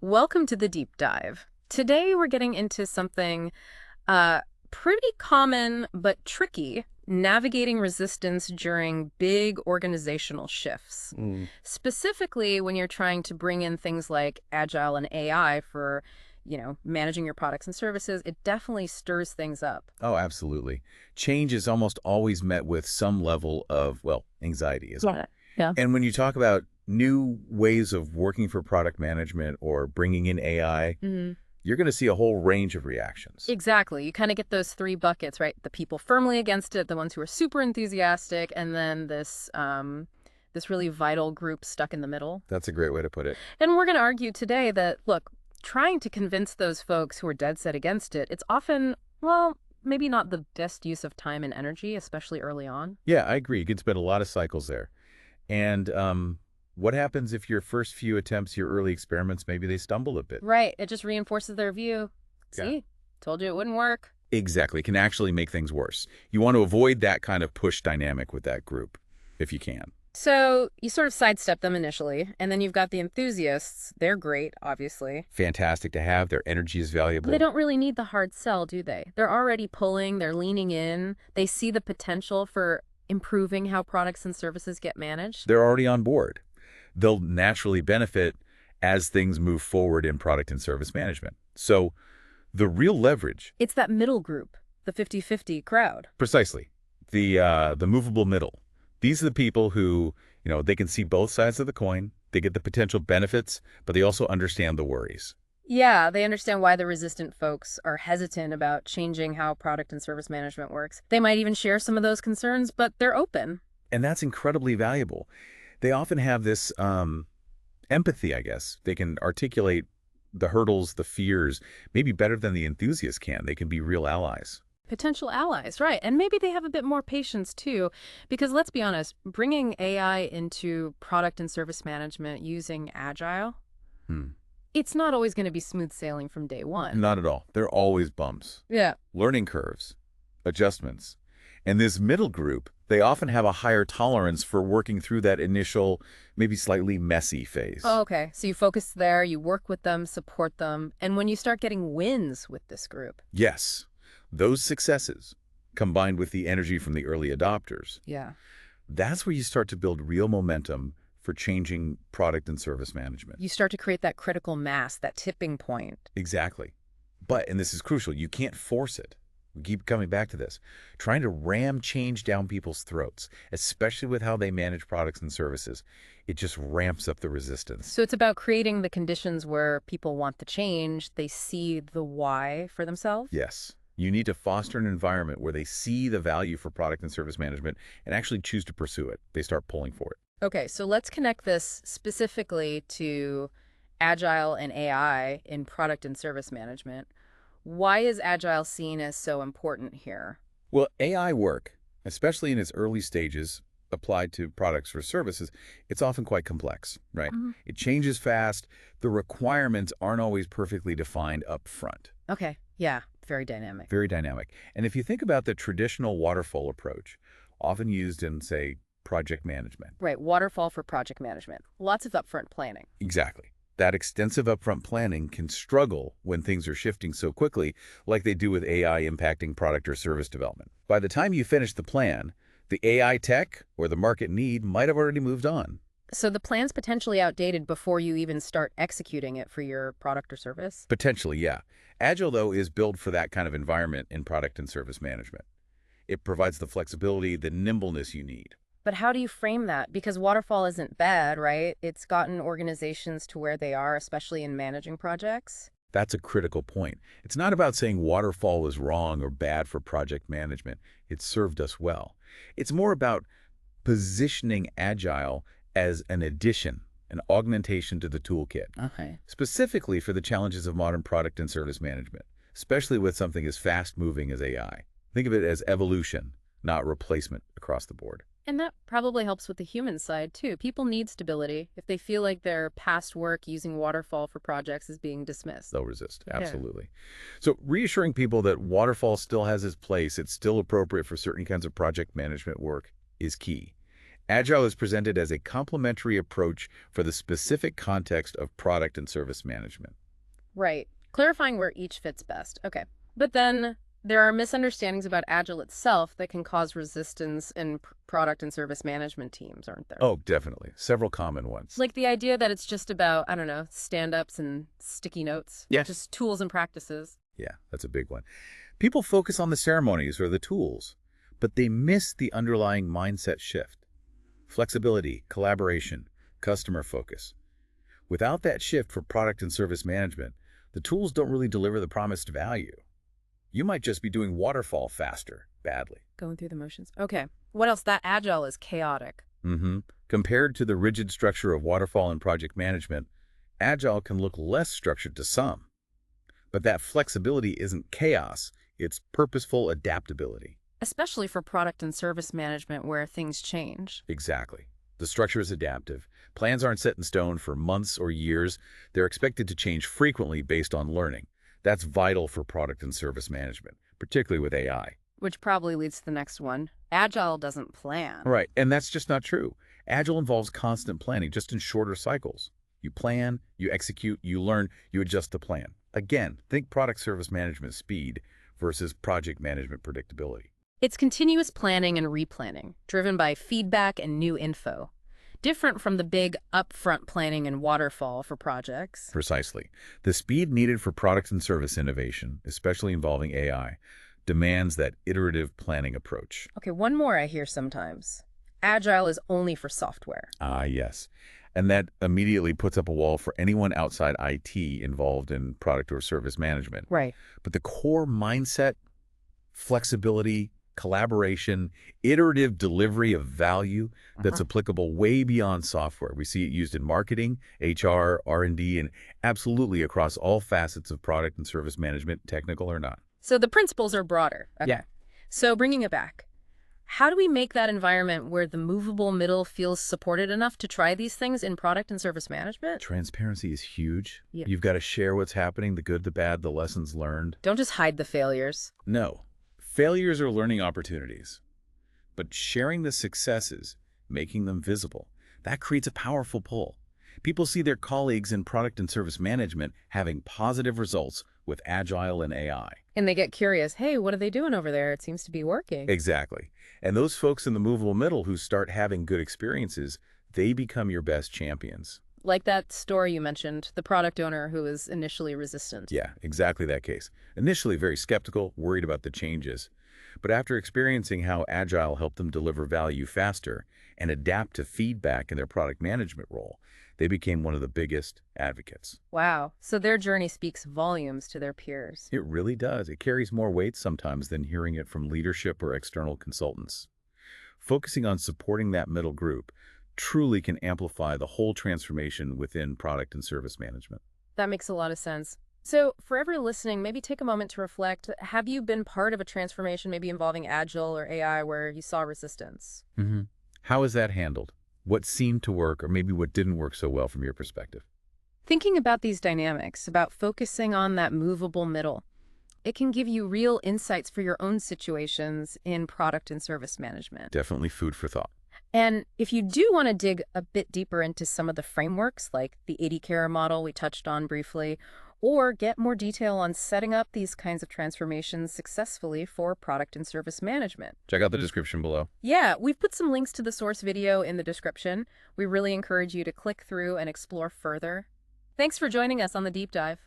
Welcome to the deep dive. Today we're getting into something uh, pretty common but tricky, navigating resistance during big organizational shifts. Mm. Specifically when you're trying to bring in things like Agile and AI for, managing your products and services, it definitely stirs things up. Oh, absolutely. Change is almost always met with some level of, well, anxiety, isn't it? Yeah. Yeah. And when you talk about new ways of working for product management or bringing in AI, you're going to see a whole range of reactions. Exactly. You kind of get those three buckets, right? The people firmly against it, the ones who are super enthusiastic, and then this really vital group stuck in the middle. That's a great way to put it. And we're going to argue today that, look, trying to convince those folks who are dead set against it, it's often, well, maybe not the best use of time and energy, especially early on. Yeah, I agree. You can spend a lot of cycles there. And what happens if your first few attempts, your early experiments, maybe they stumble a bit? Right. It just reinforces their view. Yeah. See, told you it wouldn't work. Exactly. It can actually make things worse. You want to avoid that kind of push dynamic with that group, if you can. So you sort of sidestep them initially, and then you've got the enthusiasts. They're great, obviously. Fantastic to have. Their energy is valuable. They don't really need the hard sell, do they? They're already pulling, they're leaning in, they see the potential for improving how products and services get managed. They're already on board. They'll naturally benefit as things move forward in product and service management. So the real leverage, It's that middle group, the 50-50 crowd. precisely, the movable middle. These are the people who, they can see both sides of the coin. They get the potential benefits, but they also understand the worries. Yeah, they understand why the resistant folks are hesitant about changing how product and service management works. They might even share some of those concerns, but they're open. And that's incredibly valuable. They often have this empathy, I guess. They can articulate the hurdles, the fears, maybe better than the enthusiasts can. They can be real allies. Potential allies, right. And maybe they have a bit more patience too, because let's be honest, bringing AI into product and service management using Agile, Hmm. it's not always going to be smooth sailing from day one. Not at all. There are always bumps, Yeah. learning curves, adjustments. And this middle group, they often have a higher tolerance for working through that initial, maybe slightly messy phase. Oh, okay. So you focus there, you work with them, support them. And when you start getting wins with this group. Yes, those successes, combined with the energy from the early adopters, Yeah. that's where you start to build real momentum for changing product and service management. You start to create that critical mass, that tipping point. Exactly. But, and this is crucial, you can't force it. We keep coming back to this. Trying to ram change down people's throats, especially with how they manage products and services, it just ramps up the resistance. So it's about creating the conditions where people want the change, they see the why for themselves. Yes. You need to foster an environment where they see the value for product and service management and actually choose to pursue it. They start pulling for it. Okay, so let's connect this specifically to Agile and AI in product and service management. Why is Agile seen as so important here? Well, AI work, especially in its early stages, applied to products or services, it's often quite complex, right? Mhm. It changes fast. The requirements aren't always perfectly defined up front. Okay, yeah, very dynamic. Very dynamic. And if you think about the traditional waterfall approach, often used in, say, project management. Right, waterfall for project management. Lots of upfront planning. Exactly. That extensive upfront planning can struggle when things are shifting so quickly, like they do with AI impacting product or service development. By the time you finish the plan, the AI tech or the market need might have already moved on. So the plan's potentially outdated before you even start executing it for your product or service? Potentially, yeah. Agile, though, is built for that kind of environment in product and service management. It provides the flexibility, the nimbleness you need. But how do you frame that? Because waterfall isn't bad, right? It's gotten organizations to where they are, especially in managing projects. That's a critical point. It's not about saying waterfall is wrong or bad for project management. It served us well. It's more about positioning Agile as an addition, an augmentation to the toolkit, Okay. specifically for the challenges of modern product and service management, especially with something as fast-moving as AI. Think of it as evolution, not replacement across the board. And that probably helps with the human side, too. People need stability if they feel like their past work using waterfall for projects is being dismissed. They'll resist, Yeah. absolutely. So reassuring people that waterfall still has its place, it's still appropriate for certain kinds of project management work is key. Agile is presented as a complementary approach for the specific context of product and service management. Right. Clarifying where each fits best. Okay. But then there are misunderstandings about Agile itself that can cause resistance in product and service management teams, aren't there? Oh, definitely. Several common ones. Like the idea that it's just about, I don't know, stand-ups and sticky notes. Yes. Just tools and practices. Yeah, that's a big one. People focus on the ceremonies or the tools, but they miss the underlying mindset shift. Flexibility, collaboration, customer focus. Without that shift for product and service management, the tools don't really deliver the promised value. You might just be doing waterfall faster, badly. Going through the motions. Okay. What else? That Agile is chaotic. Compared to the rigid structure of waterfall and project management, Agile can look less structured to some. But that flexibility isn't chaos, it's purposeful adaptability. Especially for product and service management where things change. Exactly. The structure is adaptive. Plans aren't set in stone for months or years. They're expected to change frequently based on learning. That's vital for product and service management, particularly with AI. Which probably leads to the next one. Agile doesn't plan. Right, and that's just not true. Agile involves constant planning, just in shorter cycles. You plan, you execute, you learn, you adjust the plan. Again, think product service management speed versus project management predictability. It's continuous planning and replanning, driven by feedback and new info. Different from the big upfront planning and waterfall for projects. Precisely. The speed needed for product and service innovation, especially involving AI, demands that iterative planning approach. Okay, one more I hear sometimes. Agile is only for software. Ah, yes. And that immediately puts up a wall for anyone outside IT involved in product or service management. Right. But the core mindset, flexibility, collaboration, iterative delivery of value that's applicable way beyond software. We see it used in marketing, HR, R&D, and absolutely across all facets of product and service management, technical or not. So the principles are broader. Okay. Yeah. So bringing it back, how do we make that environment where the movable middle feels supported enough to try these things in product and service management? Transparency is huge. Yeah. You've got to share what's happening, the good, the bad, the lessons learned. Don't just hide the failures. No. Failures are learning opportunities. But sharing the successes, making them visible, that creates a powerful pull. People see their colleagues in product and service management having positive results with Agile and AI. And they get curious, hey, what are they doing over there? It seems to be working. Exactly. And those folks in the movable middle who start having good experiences, they become your best champions. Like that story you mentioned, the product owner who was initially resistant. Yeah, exactly that case. Initially very skeptical, worried about the changes. But after experiencing how Agile helped them deliver value faster and adapt to feedback in their product management role, they became one of the biggest advocates. Wow. So their journey speaks volumes to their peers. It really does. It carries more weight sometimes than hearing it from leadership or external consultants. Focusing on supporting that middle group truly can amplify the whole transformation within product and service management. That makes a lot of sense. So for everyone listening, maybe take a moment to reflect. Have you been part of a transformation, maybe involving Agile or AI, where you saw resistance? How is that handled? What seemed to work or maybe what didn't work so well from your perspective? Thinking about these dynamics, about focusing on that movable middle, it can give you real insights for your own situations in product and service management. Definitely food for thought. And if you do want to dig a bit deeper into some of the frameworks, like the 80-care model we touched on briefly, or get more detail on setting up these kinds of transformations successfully for product and service management. Check out the description below. Yeah, we've put some links to the source video in the description. We really encourage you to click through and explore further. Thanks for joining us on the deep dive.